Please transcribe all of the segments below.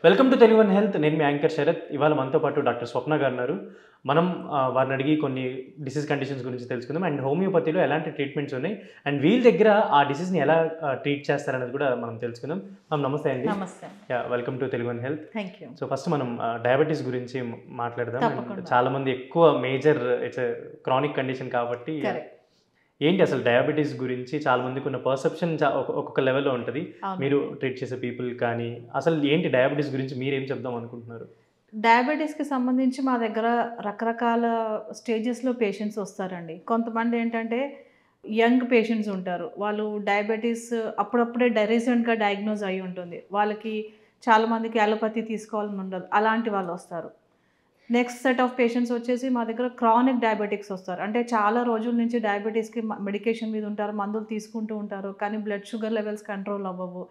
Welcome to Telugu one health. నేను మీ anchor Sarath. ఇవాళ మనతో పాటు డాక్టర్ స్వప్న గారు ఉన్నారు. మనం వారిని అడిగి కొన్ని డిసీజ్ కండిషన్స్ గురించి తెలుసుకుందాం. అండ్ హోమియోపతిలో ఎలాంటి ట్రీట్మెంట్స్ ఉన్నాయి అండ్ వీళ్ళ దగ్గర ఆ డిసీజ్ని ఎలా ట్రీట్ చేస్తారనేది కూడా మనం తెలుసుకుందాం. నమస్తే అండి. నమస్తే. Welcome to Telugu one health. Thank you. So first మనం డయాబెటీస్ గురించి మాట్లాడదాం. తప్పకుండా. చాలా మంది ఎక్కువ మేజర్ ఇట్స్ క్రానిక్ కండిషన్ కాబట్టి కరెక్ట్. ఏంటి అసలు డయాబెటీస్ గురించి చాలా మందికి ఉన్న పర్సెప్షన్ ఒక్కొక్క లెవెల్లో ఉంటుంది. మీరు ట్రీట్ చేసే పీపుల్ కానీ అసలు ఏంటి డయాబెటీస్ గురించి మీరేం చెప్దాం అనుకుంటున్నారు? డయాబెటీస్కి సంబంధించి మా దగ్గర రకరకాల స్టేజెస్లో పేషెంట్స్ వస్తారండి. కొంతమంది ఏంటంటే యంగ్ పేషెంట్స్ ఉంటారు. వాళ్ళు డయాబెటీస్ అప్పుడప్పుడే రీసెంట్గా డయాగ్నోజ్ అయి ఉంటుంది. వాళ్ళకి చాలామందికి అలోపతి తీసుకోవాలని ఉండదు. అలాంటి వాళ్ళు వస్తారు. నెక్స్ట్ సెట్ ఆఫ్ పేషెంట్స్ వచ్చేసి మా దగ్గర క్రానిక్ డయాబెటిక్స్ వస్తారు. అంటే చాలా రోజుల నుంచి డయాబెటీస్కి మెడికేషన్ మీద ఉంటారు, మందులు తీసుకుంటూ ఉంటారు, కానీ బ్లడ్ షుగర్ లెవెల్స్ కంట్రోల్ అవ్వవు,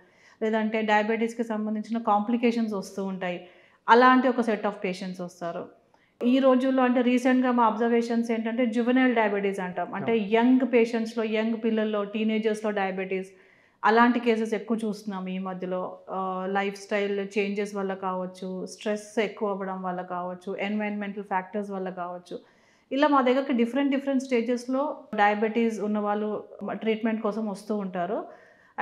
లేదంటే డయాబెటీస్కి సంబంధించిన కాంప్లికేషన్స్ వస్తూ ఉంటాయి. అలాంటి ఒక సెట్ ఆఫ్ పేషెంట్స్ వస్తారు. ఈ రోజుల్లో అంటే రీసెంట్గా మా అబ్జర్వేషన్స్ ఏంటంటే జువెనైల్ డయాబెటీస్ అంటాం. అంటే యంగ్ పేషెంట్స్లో, యంగ్ పిల్లల్లో, టీనేజర్స్లో డయాబెటీస్, అలాంటి కేసెస్ ఎక్కువ చూస్తున్నాం ఈ మధ్యలో. లైఫ్ స్టైల్ చేంజెస్ వల్ల కావచ్చు, స్ట్రెస్ ఎక్కువ అవ్వడం వల్ల కావచ్చు, ఎన్వైరన్మెంటల్ ఫ్యాక్టర్స్ వల్ల కావచ్చు. ఇలా మా దగ్గరికి డిఫరెంట్ స్టేజెస్లో డయాబెటీస్ ఉన్న వాళ్ళు ట్రీట్మెంట్ కోసం వస్తూ ఉంటారు.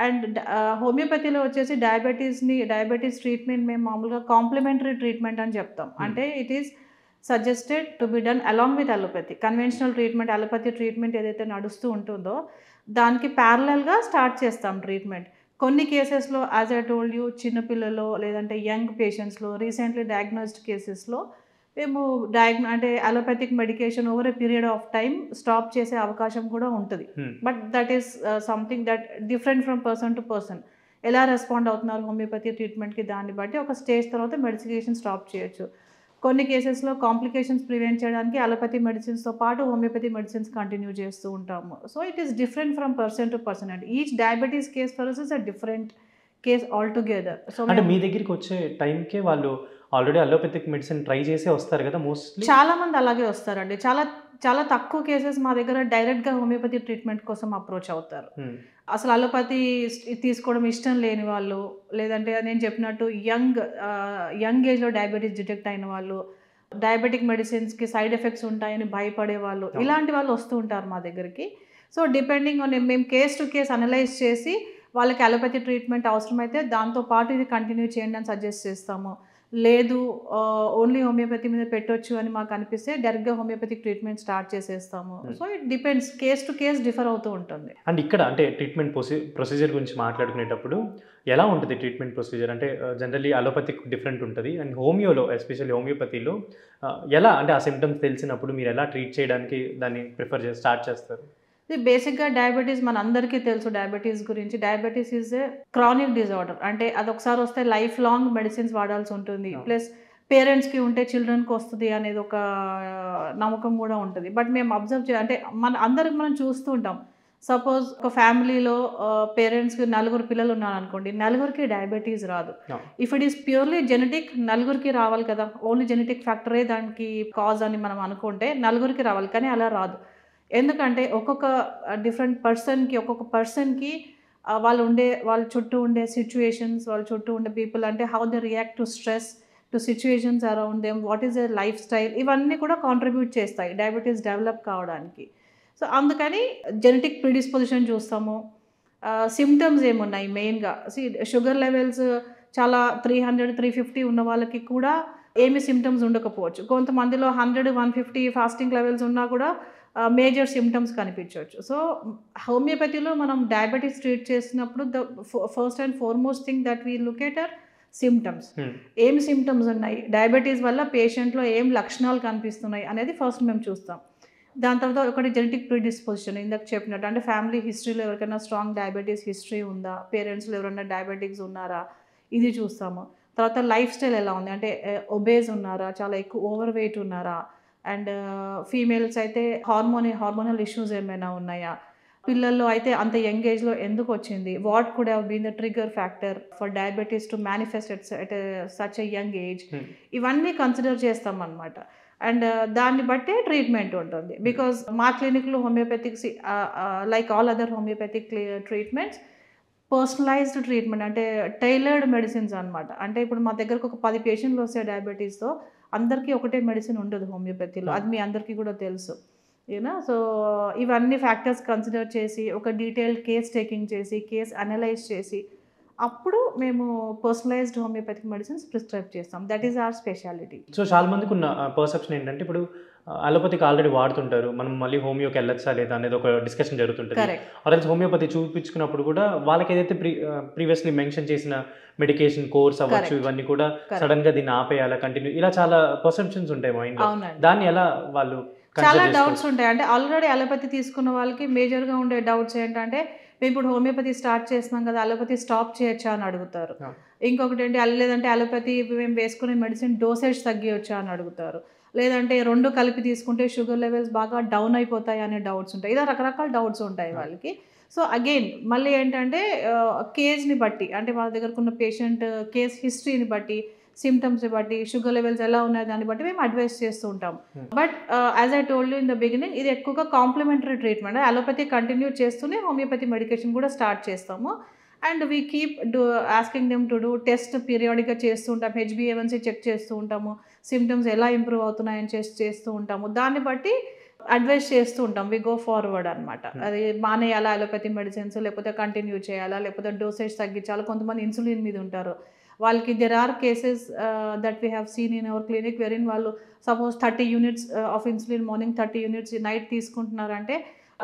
అండ్ హోమియోపతిలో వచ్చేసి డయాబెటీస్ ట్రీట్మెంట్ మేము మామూలుగా కాంప్లిమెంటరీ ట్రీట్మెంట్ అని చెప్తాం. అంటే it is suggested to be done along with allopathy. Conventional treatment, allopathy treatment ఏదైతే నడుస్తూ ఉంటుందో దానికి ప్యారలల్గా స్టార్ట్ చేస్తాం ట్రీట్మెంట్. కొన్ని కేసెస్లో యాజ్ ఐ టోల్డ్ యూ, చిన్నపిల్లలో లేదంటే యంగ్ పేషెంట్స్లో, రీసెంట్లీ డయాగ్నోస్డ్ కేసెస్లో మేము అంటే allopathic medication over a period of time stop చేసే అవకాశం కూడా ఉంటుంది. But that is something that different from person to person. ఎలా రెస్పాండ్ అవుతున్నారు హోమియోపతి ట్రీట్మెంట్కి దాన్ని బట్టి ఒక స్టేజ్ తర్వాత మెడికేషన్ స్టాప్ చేయొచ్చు. కొన్ని కేసెస్లో కాంప్లికేషన్స్ ప్రివెంట్ చేయడానికి అలోపతి మెడిసిన్స్తో పాటు హోమియోపతి మెడిసిన్స్ కంటిన్యూ చేస్తూ ఉంటాము. So it is different from person to person and each diabetes case for us is a different case all together. So అంటే మీ దగ్గరికి వచ్చే టైంకే వాళ్ళు ఆల్రెడీ అలోపతిక్ మెడిసిన్ ట్రై చేసే వస్తారు కదా మోస్ట్లీ? చాలా మంది అలాగే వస్తారండి. చాలా తక్కువ కేసెస్ మా దగ్గర డైరెక్ట్గా హోమియోపతి ట్రీట్మెంట్ కోసం అప్రోచ్ అవుతారు. అసలు అలోపతి తీసుకోవడం ఇష్టం లేని వాళ్ళు, లేదంటే నేను చెప్పినట్టు యంగ్ ఏజ్లో డయాబెటీస్ డిటెక్ట్ అయిన వాళ్ళు, డయాబెటిక్ మెడిసిన్స్కి సైడ్ ఎఫెక్ట్స్ ఉంటాయని భయపడే వాళ్ళు, ఇలాంటి వాళ్ళు వస్తూ ఉంటారు మా దగ్గరికి. సో డిపెండింగ్ ఆన్ మేము కేస్ టు కేస్ అనలైజ్ చేసి వాళ్ళకి అలోపతి ట్రీట్మెంట్ అవసరమైతే దాంతోపాటు ఇది కంటిన్యూ చేయండి అని సజెస్ట్ చేస్తాము. లేదు ఓన్లీ హోమియోపతి మీద పెట్టొచ్చు అని మాకు అనిపిస్తే డైరెక్ట్గా హోమియోపతిక్ ట్రీట్మెంట్ స్టార్ట్ చేసేస్తాము. So it depends, case to case differ అవుతూ ఉంటుంది. అండ్ ఇక్కడ అంటే ట్రీట్మెంట్ ప్రొసీజర్ గురించి మాట్లాడుకునేటప్పుడు ఎలా ఉంటుంది ట్రీట్మెంట్ ప్రొసీజర్? అంటే జనరల్లీ అలోపతిక్ డిఫరెంట్ ఉంటుంది అండ్ హోమియోలో, ఎస్పెషల్లీ హోమియోపతిలో ఎలా అంటే ఆ సిమ్టమ్స్ తెలిసినప్పుడు మీరు ఎలా ట్రీట్ చేయడానికి దాన్ని స్టార్ట్ చేస్తారు? బేసిక్గా డయాబెటీస్ మన అందరికీ తెలుసు. డయాబెటీస్ గురించి, diabetes is a chronic disorder. అంటే అది ఒకసారి వస్తే లైఫ్ లాంగ్ మెడిసిన్స్ వాడాల్సి ఉంటుంది. ప్లస్ పేరెంట్స్కి ఉంటే చిల్డ్రన్కి వస్తుంది అనేది ఒక నమ్మకం కూడా ఉంటుంది. బట్ మేము అంటే మనం చూస్తూ ఉంటాం. సపోజ్ ఒక ఫ్యామిలీలో పేరెంట్స్కి 4 పిల్లలు ఉన్నారనుకోండి, 4కి డయాబెటీస్ రాదు. If it is purely genetic 4కి రావాలి కదా, ఓన్లీ జెనెటిక్ ఫ్యాక్టరే దానికి కాజ్ అని మనం అనుకుంటే 4కి రావాలి, కానీ అలా రాదు. ఎందుకంటే ఒక్కొక్క డిఫరెంట్ పర్సన్కి వాళ్ళ చుట్టూ ఉండే సిచ్యువేషన్స్, వాళ్ళ చుట్టూ ఉండే పీపుల్, అంటే how they react to stress, to situations around them, what is their life style, ఇవన్నీ కూడా కాంట్రిబ్యూట్ చేస్తాయి డయాబెటీస్ డెవలప్ కావడానికి. సో అందుకని జెనెటిక్ ప్రిడిస్పోజిషన్ చూస్తాము. సిమ్టమ్స్ ఏమున్నాయి మెయిన్గా, షుగర్ లెవెల్స్ చాలా 300, 350 ఉన్న వాళ్ళకి కూడా ఏమి సిమ్టమ్స్ ఉండకపోవచ్చు. కొంతమందిలో 100, 150 ఫాస్టింగ్ లెవెల్స్ ఉన్నా కూడా మేజర్ సిమ్టమ్స్ కనిపించవచ్చు. సో హోమియోపతిలో మనం డయాబెటీస్ ట్రీట్ చేసినప్పుడు the first and foremost thing that we look at our symptoms. ఏం సిమ్టమ్స్ ఉన్నాయి, డయాబెటీస్ వల్ల పేషెంట్లో ఏం లక్షణాలు కనిపిస్తున్నాయి అనేది ఫస్ట్ మేము చూస్తాం. దాని తర్వాత ఒకటి జెనెటిక్ ప్రిడిస్పోజిషన్, ఇందాక చెప్పినట్టు అంటే ఫ్యామిలీ హిస్టరీలో ఎవరికైనా స్ట్రాంగ్ డయాబెటీస్ హిస్టరీ ఉందా, పేరెంట్స్లో ఎవరైనా డయాబెటిక్స్ ఉన్నారా, ఇది చూస్తాము. తర్వాత లైఫ్ స్టైల్ ఎలా ఉంది, అంటే ఒబేజ్ ఉన్నారా, చాలా ఎక్కువ ఓవర్ వెయిట్ ఉన్నారా, అండ్ ఫీమేల్స్ అయితే హార్మోనల్ ఇష్యూస్ ఏమైనా ఉన్నాయా, పిల్లల్లో అయితే అంత యంగ్ ఏజ్లో ఎందుకు వచ్చింది, what could have been the trigger factor for diabetes to manifest at such a young age, ఇవన్నీ కన్సిడర్ చేస్తాం అన్నమాట. అండ్ దాన్ని బట్టే ట్రీట్మెంట్ ఉంటుంది. బికాజ్ మా క్లినిక్లో homeopathics like all other homeopathic treatments personalised treatment అంటే టైలర్డ్ మెడిసిన్స్ అనమాట. అంటే ఇప్పుడు మా దగ్గరకు ఒక 10 పేషెంట్లు వస్తే డయాబెటీస్‌తో అందరికీ ఒకటే మెడిసిన్ ఉండదు హోమియోపతిలో. అది మీ అందరికీ కూడా తెలుసు. సో ఇవన్నీ ఫ్యాక్టర్స్ కన్సిడర్ చేసి ఒక డీటెయిల్డ్ కేస్ టేకింగ్ చేసి కేస్ అనలైజ్ చేసి అప్పుడు మేము పర్సనలైజ్డ్ హోమియోపతిక్ మెడిసిన్స్ ప్రిస్క్రైబ్ చేస్తాం. That is our speciality. So చాలా మందికి ఉన్న పర్సెప్షన్ ఏంటంటే ఇప్పుడు అలోపతికి ఆల్రెడీ వాడుతుంటారు, మనం మళ్ళీ హోమియోకి వెళ్ళొచ్చా లేదా అనేది ఒక డిస్కషన్ జరుగుతుంటుంది. ఆర్ఎల్స్ హోమియోపతి చూపించుకున్నప్పుడు కూడా వాళ్ళకి ఏదైతే ప్రీవియస్లీ మెన్షన్ చేసిన మెడికేషన్ కోర్స్ అవ్వచ్చు ఇవన్నీ కూడా సడన్ గా దీన్ని ఆపేయాలా కంటిన్యూ, ఇలా చాలా పర్సెప్షన్స్ ఉంటాయి మైండ్ లో. దాన్ని ఎలా వాళ్ళు చాలా డౌట్స్ ఉంటాయి. అంటే ఆల్రెడీ అలోపతి తీసుకున్న వాళ్ళకి మేజర్గా ఉండే డౌట్స్ ఏంటంటే మేము ఇప్పుడు హోమియోపతి స్టార్ట్ చేస్తున్నాం కదా, అలోపతి స్టాప్ చేయొచ్చా అని అడుగుతారు. ఇంకొకటి ఏంటి లేదంటే అలోపతి మేము వేసుకునే మెడిసిన్ డోసేజ్ తగ్గియొచ్చా అని అడుగుతారు. లేదంటే 2 కలిపి తీసుకుంటే షుగర్ లెవెల్స్ బాగా డౌన్ అయిపోతాయి అనే డౌట్స్ ఉంటాయి. ఇలా రకరకాల డౌట్స్ ఉంటాయి వాళ్ళకి. సో అగైన్ మళ్ళీ ఏంటంటే కేస్ని బట్టి అంటే వాళ్ళ దగ్గరకు ఉన్న పేషెంట్ కేస్ హిస్టరీని బట్టి సిమ్టమ్స్ని బట్టి షుగర్ లెవెల్స్ ఎలా ఉన్నాయి దాన్ని బట్టి మేము అడ్వైస్ చేస్తూ ఉంటాం. But as I told you in the beginning ఇది ఎక్కువగా కాంప్లిమెంటరీ ట్రీట్మెంట్. అలోపతి కంటిన్యూ చేస్తూనే హోమియోపతి మెడికేషన్ కూడా స్టార్ట్ చేస్తాము. And we keep asking them to do test పీరియాడిక్గా చేస్తూ ఉంటాం. HbA1c చెక్ చేస్తూ ఉంటాము. సిమ్టమ్స్ ఎలా ఇంప్రూవ్ అవుతున్నాయని చేస్తూ ఉంటాము. దాన్ని బట్టి అడ్వైస్ చేస్తూ ఉంటాం. వి గో ఫార్వర్డ్ అనమాట. అది మానేయాలా అలోపతి మెడిసిన్స్, లేకపోతే కంటిన్యూ చేయాలా, లేకపోతే డోసేజ్ తగ్గించాలా. కొంతమంది ఇన్సులిన్ మీద ఉంటారు. వాళ్ళకి there are cases that we have seen in our clinic wherein వాళ్ళు suppose 30 units of insulin morning 30 units night తీసుకుంటున్నారంటే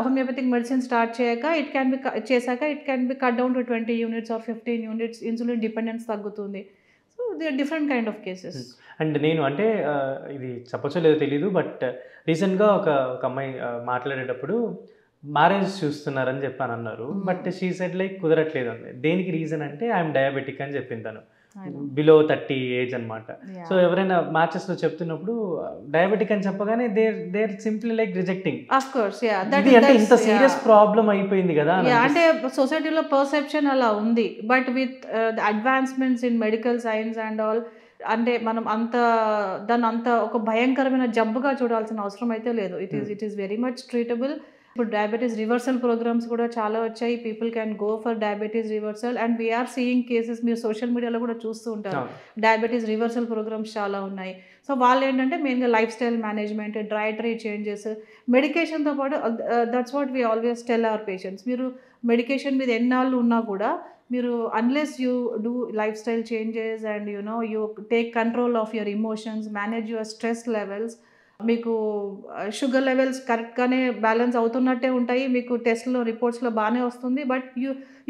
హోమియోపతిక్ మెడిసిన్ స్టార్ట్ చేయక it can be cut down to 20 units or 15 units. Insulin dependence తగ్గుతుంది. So they are different kind of cases. And నేను అంటే ఇది చెప్పచ్చో లేదో తెలీదు, but రీసెంట్గా ఒక అమ్మాయి మాట్లాడేటప్పుడు మ్యారేజ్ చూస్తున్నారని చెప్పాను అన్నారు. బట్ షీ సెడ్ లైక్ కుదరట్లేదు అండి. దేనికి రీజన్ అంటే ఐఎమ్ డయాబెటిక్ అని చెప్పింది తను. బిలో 30 ఏజ్ అనమాట. సో ఎవరైనా మ్యాచెస్ లో చెప్తున్నప్పుడు డయాబెటిక్ అని చెప్పగానే they're simply like rejecting. Of course అంటే ఇంత సీరియస్ ప్రాబ్లం అయిపోయింది కదా అంటే సొసైటీలో పర్సెప్షన్ అలా ఉంది. But with the advancements in medical science and all అంటే మనం దాన్ని అంత ఒక భయంకరమైన జబ్బుగా చూడాల్సిన అవసరం అయితే లేదు. It is very much treatable. ఇప్పుడు డయాబెటీస్ రివర్సల్ ప్రోగ్రామ్స్ కూడా చాలా వచ్చాయి. People can go for diabetes reversal and we are seeing cases. మీరు సోషల్ మీడియాలో కూడా చూస్తూ ఉంటారు. డయాబెటీస్ రివర్సల్ ప్రోగ్రామ్స్ చాలా ఉన్నాయి. సో వాళ్ళు ఏంటంటే మెయిన్గా lifestyle management, dietary changes, మెడికేషన్తో పాటు that's what we always tell our patients. మీరు మెడికేషన్ మీద ఎన్నాళ్ళు ఉన్నా కూడా మీరు unless you do lifestyle changes and you take control of your emotions, manage your stress levels, మీకు షుగర్ లెవెల్స్ కరెక్ట్గానే బ్యాలెన్స్ అవుతున్నట్టే ఉంటాయి. మీకు టెస్ట్లో రిపోర్ట్స్లో బాగానే వస్తుంది. But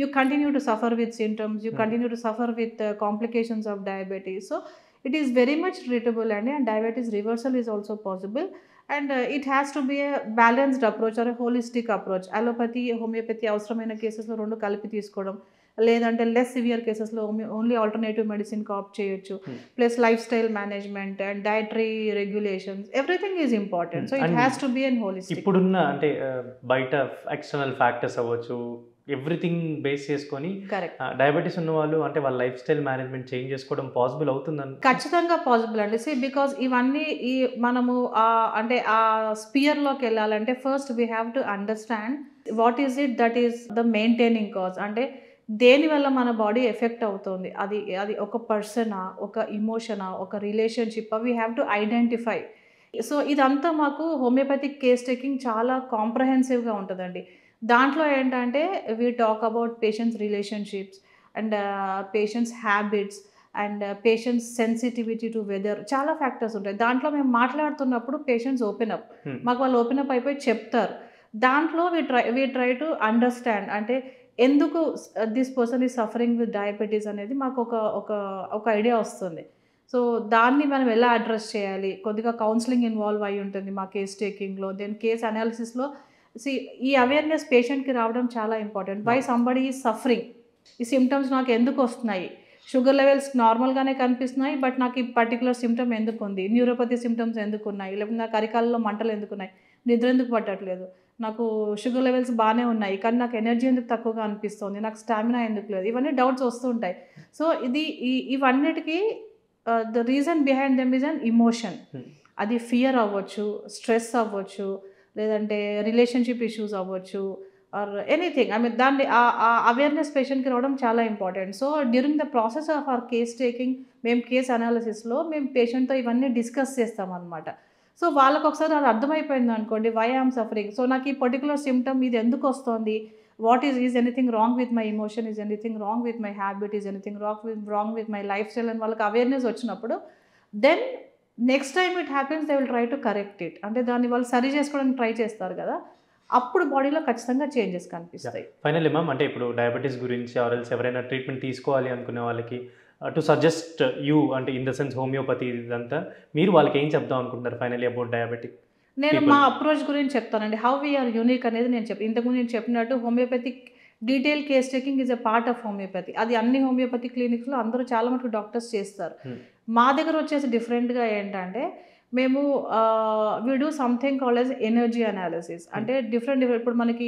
you continue to suffer with symptoms, you continue to suffer with complications of diabetes. So it is very much treatable and diabetes reversal is also possible. And it has to be a balanced approach or a holistic approach. Allopathy homeopathy అవసరమైన కేసెస్లో 2 కలిపి తీసుకోవడం, లేదంటే less severe కేసెస్లో only alternative medicine opt చేయొచ్చు. Plus lifestyle management and dietary regulations, everything is important. So it has to be an holistic. ఇప్పుడున్న అంటే బయట ఎక్స్టర్నల్ ఫ్యాక్టర్స్ అవ్వచ్చు, ఎవ్రీథింగ్ బేస్ చేసుకొని డయాబెటీస్ ఉన్న వాళ్ళు అంటే వాళ్ళ లైఫ్ స్టైల్ మేనేజ్మెంట్ చేంజ్ చేసుకోవడం పాసిబుల్ అవుతుందని? ఖచ్చితంగా పాసిబుల్ అండి. బికాస్ ఇవన్నీ మనము అంటే ఆ స్పియర్లోకి వెళ్ళాలంటే first we have to understand what is it that is the maintaining cause. అంటే దేనివల్ల మన బాడీ ఎఫెక్ట్ అవుతుంది, అది ఒక పర్సనా, ఒక ఇమోషనా, ఒక relationship, we have to identify. So ఇదంతా మాకు హోమియోపతిక్ కేస్ టేకింగ్ చాలా కాంప్రహెన్సివ్గా ఉంటుందండి. దాంట్లో ఏంటంటే we talk about patients relationships and patients habits and patients sensitivity to weather, చాలా ఫ్యాక్టర్స్ ఉంటాయి. దాంట్లో మేము మాట్లాడుతున్నప్పుడు పేషెంట్స్ ఓపెన్ అప్, మాకు వాళ్ళు ఓపెన్ అప్ అయిపోయి చెప్తారు. దాంట్లో వీ ట్రై టు అండర్స్టాండ్ అంటే ఎందుకు this person is suffering with diabetes అనేది మాకు ఒక ఐడియా వస్తుంది. సో దాన్ని మనం ఎలా అడ్రస్ చేయాలి, కొద్దిగా కౌన్సిలింగ్ ఇన్వాల్వ్ అయి ఉంటుంది మా కేస్ టేకింగ్లో. దెన్ కేస్ అనాలిసిస్లో ఈ అవేర్నెస్ పేషెంట్కి రావడం చాలా important. Why somebody is suffering, ఈ సిమ్టమ్స్ నాకు ఎందుకు వస్తున్నాయి, షుగర్ లెవెల్స్ నార్మల్గానే కనిపిస్తున్నాయి బట్ నాకు ఈ పర్టికులర్ సిమ్టమ్ ఎందుకు ఉంది, న్యూరోపతి సిమ్టమ్స్ ఎందుకు ఉన్నాయి, లేకపోతే నాకు అరికాలలో మంటలు ఎందుకు ఉన్నాయి, నిద్ర ఎందుకు పట్టట్లేదు, నాకు షుగర్ లెవెల్స్ బాగానే ఉన్నాయి కానీ నాకు ఎనర్జీ ఎందుకు తక్కువగా అనిపిస్తుంది, నాకు స్టామినా ఎందుకు లేదు, ఇవన్నీ డౌట్స్ వస్తూ ఉంటాయి. సో ఇవన్నిటికీ the reason behind them is an emotion. అది ఫియర్ అవ్వచ్చు, స్ట్రెస్ అవ్వచ్చు, లేదంటే రిలేషన్షిప్ ఇష్యూస్ అవ్వచ్చు, ఆర్ ఎనీథింగ్. ఐ మీన్ దాన్ని అవేర్‌నెస్ పేషెంట్‌కి రావడం చాలా important. So, during the process of our case taking మేము కేస్ అనాలిసిస్‌లో మేము పేషెంట్‌తో ఇవన్నీ డిస్కస్ చేస్తామనమాట. సో, వాళ్ళకొకసారి అది అర్థమైపోయిందనుకోండి, why I am suffering. So, నాకు ఈ పర్టిక్యులర్ సింప్టమ్ ఇది ఎందుకొస్తోంది? Is anything wrong with my emotion? Is anything wrong with my habit? Is anything wrong with my lifestyle అని వాళ్ళకి అవేర్‌నెస్ వచ్చినప్పుడు, then next time it happens they will try to correct it. అంటే దాన్ని వాళ్ళు సరి చేసుకోవడానికి try చేస్తారు కదా! అప్పుడు బాడీలో ఖచ్చితంగా చేంజెస్ కనిపిస్తాయి. ఫైనల్లీ మ్యామ్, అంటే ఇప్పుడు డయాబెటీస్ గురించి ఆర్ ఎల్స్ ఎవరైనా ట్రీట్మెంట్ తీసుకోవాలి అనుకునే వాళ్ళకి టు సజెస్ట్ యూ, అంటే ఇన్ ద సెన్స్ హోమియోపతి ఇదంతా, మీరు వాళ్ళకి ఏం చెప్దాం అనుకుంటున్నారు ఫైనల్లీ అబౌట్ డయాబెటిక్? నేను మా అప్రోచ్ గురించి చెప్తానండి. హౌ వి ఆర్ యూనిక్ అనేది నేను ఇంతకుముందు నేను చెప్పినట్టు homoeopathic detail case taking is a part of homeopathy. అది అన్ని హోమియోపతి క్లినిక్స్‌లో అందరూ చాలా మటుకు డాక్టర్స్ చేస్తారు. మా దగ్గర వచ్చేసి డిఫరెంట్‌గా ఏంటంటే మేము we do something called as energy analysis. అంటే డిఫరెంట్ ఇప్పుడు మనకి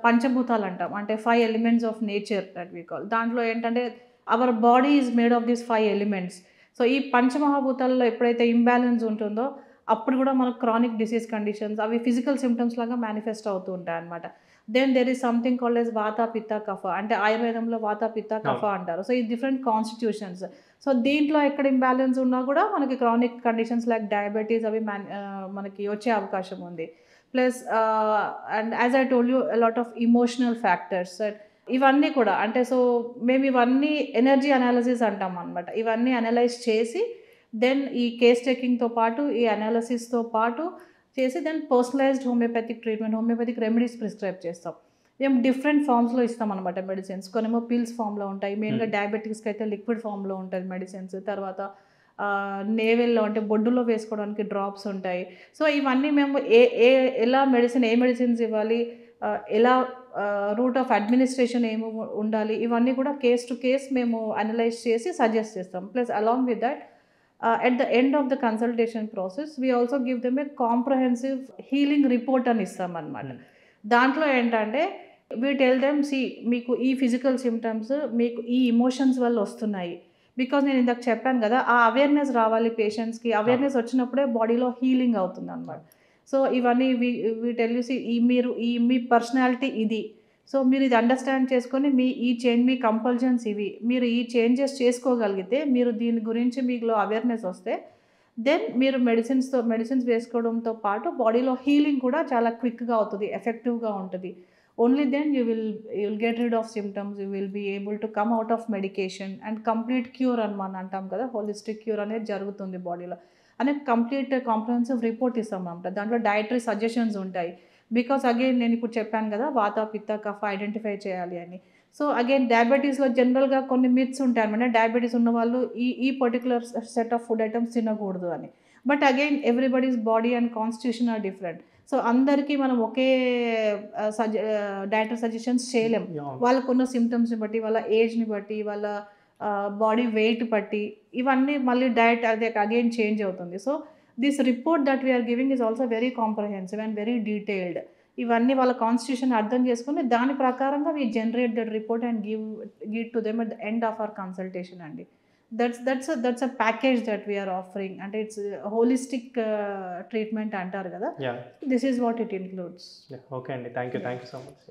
పంచభూతాలు అంటాం. అంటే 5 elements of nature that we call. దాంట్లో ఏంటంటే our body is made of these 5 elements. So, ఈ పంచమహాభూతాల్లో ఎప్పుడైతే ఇంబాలెన్స్ ఉంటుందో అప్పుడు కూడా మనకు క్రానిక్ డిసీజ్ కండిషన్స్ అవి ఫిజికల్ సింప్టమ్స్ లాగా మేనిఫెస్ట్ అవుతూ ఉంటాయన్నమాట. Then there is something called as వాత, పిత్త, కఫ. అంటే ఆయుర్వేదంలో వాత, పిత్త, కఫ అంటారు. సో, ఈ డిఫరెంట్ కాన్స్టిట్యూషన్స్. సో, దీంట్లో ఎక్కడ ఇంబాలెన్స్ ఉన్నా కూడా మనకి క్రానిక్ కండిషన్స్ లైక్ డయాబెటీస్ అవి మనకి వచ్చే అవకాశం ఉంది. Plus and as I told you a lot of emotional factors ఇవన్నీ కూడా అంటే సో, మేము ఇవన్నీ ఎనర్జీ అనాలిసిస్ అంటాం అనమాట. ఇవన్నీ అనలైజ్ చేసి దెన్ ఈ కేస్ టేకింగ్‌తో పాటు ఈ అనాలిసిస్‌తో పాటు చేసి then personalised homeopathic treatment, homeopathic remedies prescribe చేస్తాం. మేము డిఫరెంట్ ఫార్మ్స్‌లో ఇస్తామనమాట మెడిసిన్స్. కొన్నేమో పిల్స్ ఫార్మ్‌లో ఉంటాయి. మెయిన్‌గా డయాబెటిక్స్‌కి అయితే లిక్విడ్ ఫార్మ్‌లో ఉంటది మెడిసిన్స్. తర్వాత నేవెల్‌లో అంటే బొడ్డులో వేసుకోవడానికి డ్రాప్స్ ఉంటాయి. సో, ఇవన్నీ మేము ఎలా ఏ మెడిసిన్స్ ఇవ్వాలి, ఎలా రూట్ ఆఫ్ అడ్మినిస్ట్రేషన్ ఉండాలి, ఇవన్నీ కూడా కేస్ టు కేస్ మేము అనలైజ్ చేసి సజెస్ట్ చేస్తాం. Plus along with that at the end of the consultation process we also give them a comprehensive healing report అని ఇస్తామన్నమాట. దాంట్లో ఏంటంటే we tell them మీకు ఈ ఫిజికల్ సిమ్టమ్స్ మీకు ఈ ఎమోషన్స్ వల్ల వస్తున్నాయి. బికాజ్ నేను ఇందాక చెప్పాను కదా, ఆ అవేర్నెస్ రావాలి పేషెంట్స్‌కి. అవేర్నెస్ వచ్చినప్పుడే బాడీలో హీలింగ్ అవుతుందన్నమాట. సో, ఇవన్నీ వి టెల్ యూ మీ పర్సనాలిటీ ఇది. సో, మీరు ఇది అండర్‌స్టాండ్ చేసుకొని మీ కంపల్షన్స్ ఇవి. మీరు ఈ చేంజెస్ చేసుకోగలిగితే, మీరు దీని గురించి మీలో అవేర్‌నెస్ వస్తే, దెన్ మీరు మెడిసిన్స్ వేసుకోవడంతో పాటు బాడీలో హీలింగ్ కూడా చాలా క్విక్‌గా అవుతది. ఎఫెక్టివ్‌గా ఉంటది. Only then you will get rid of symptoms. You will be able to come out of medication and complete cure అని మనం అంటాం కదా! హోలిస్టిక్ క్యూర్ అనేది జరుగుతుంది బాడీలో. అనేది కంప్లీట్ కాంప్రహెన్సివ్ రిపోర్ట్ ఇస్తామన్నమాట. దాంట్లో డైటరీ సజెషన్స్ ఉంటాయి. బికాజ్ అగైన్ నేను ఇప్పుడు చెప్పాను కదా, వాత, పిత్త, కఫ ఐడెంటిఫై చేయాలి అని. సో, అగైన్ డయాబెటీస్‌లో జనరల్‌గా కొన్ని మిత్స్ ఉంటాయన్నమాట. డయాబెటీస్ ఉన్నవాళ్ళు ఈ particular set of food items తినకూడదు అని. But again everybody's body and constitution are different. So, అందరికీ మనం ఒకే డైటరీ సజెషన్స్ చేయలేం. వాళ్ళకున్న సింప్టమ్స్‌ని బట్టి, వాళ్ళ ఏజ్‌ని బట్టి, వాళ్ళ బాడీ వెయిట్ బట్టి ఇవన్నీ మళ్ళీ డైట్ అదే అగైన్ చేంజ్ అవుతుంది. So, this report that we are giving is also very comprehensive and very detailed. ఇవన్నీ వాళ్ళ కాన్స్టిట్యూషన్ అర్థం చేసుకొని దాని ప్రకారంగా we generate that report and give to them at the end of our consultation అండి. That's a package that we are offering. అంటే it's holistic treatment అంటారు కదా. This is what it includes. Okay అండి, థ్యాంక్ యూ సో మచ్.